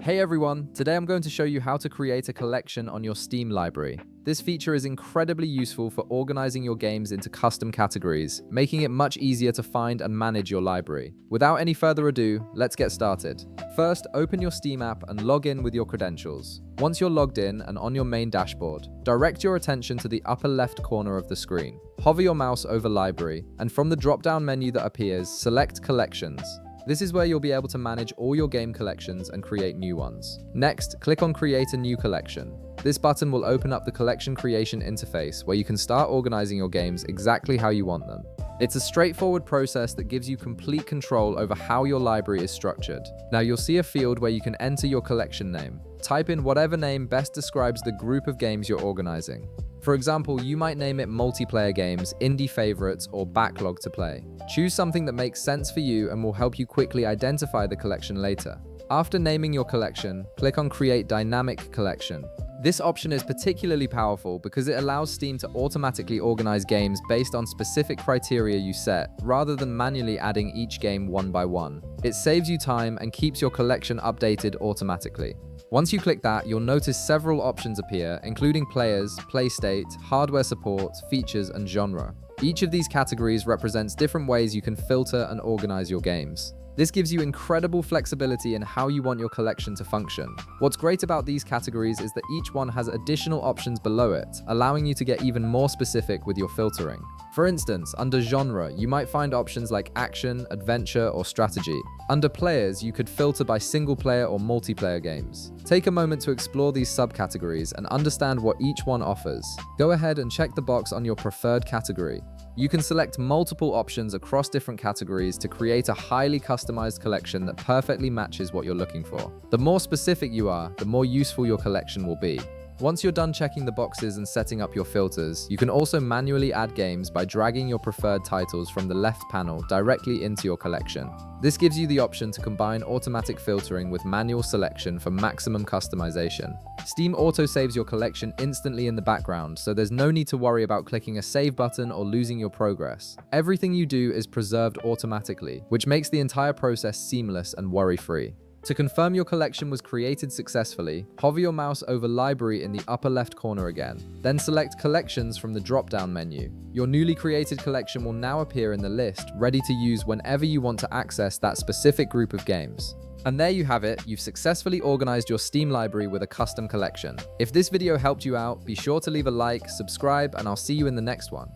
Hey everyone, today I'm going to show you how to create a collection on your Steam library. This feature is incredibly useful for organizing your games into custom categories, making it much easier to find and manage your library. Without any further ado, let's get started. First, open your Steam app and log in with your credentials. Once you're logged in and on your main dashboard, direct your attention to the upper left corner of the screen. Hover your mouse over Library, and from the drop-down menu that appears, select Collections. This is where you'll be able to manage all your game collections and create new ones. Next, click on Create a New Collection. This button will open up the collection creation interface where you can start organizing your games exactly how you want them. It's a straightforward process that gives you complete control over how your library is structured. Now you'll see a field where you can enter your collection name. Type in whatever name best describes the group of games you're organizing. For example, you might name it multiplayer games, indie favorites, or backlog to play. Choose something that makes sense for you and will help you quickly identify the collection later. After naming your collection, click on Create Dynamic Collection. This option is particularly powerful because it allows Steam to automatically organize games based on specific criteria you set, rather than manually adding each game one by one. It saves you time and keeps your collection updated automatically. Once you click that, you'll notice several options appear, including players, play state, hardware support, features, and genre. Each of these categories represents different ways you can filter and organize your games. This gives you incredible flexibility in how you want your collection to function. What's great about these categories is that each one has additional options below it, allowing you to get even more specific with your filtering. For instance, under genre, you might find options like action, adventure, or strategy. Under players, you could filter by single-player or multiplayer games. Take a moment to explore these subcategories and understand what each one offers. Go ahead and check the box on your preferred category. You can select multiple options across different categories to create a highly customized collection that perfectly matches what you're looking for. The more specific you are, the more useful your collection will be. Once you're done checking the boxes and setting up your filters, you can also manually add games by dragging your preferred titles from the left panel directly into your collection. This gives you the option to combine automatic filtering with manual selection for maximum customization. Steam auto-saves your collection instantly in the background, so there's no need to worry about clicking a save button or losing your progress. Everything you do is preserved automatically, which makes the entire process seamless and worry-free. To confirm your collection was created successfully, hover your mouse over Library in the upper left corner again. Then select Collections from the drop-down menu. Your newly created collection will now appear in the list, ready to use whenever you want to access that specific group of games. And there you have it, you've successfully organized your Steam library with a custom collection. If this video helped you out, be sure to leave a like, subscribe, and I'll see you in the next one.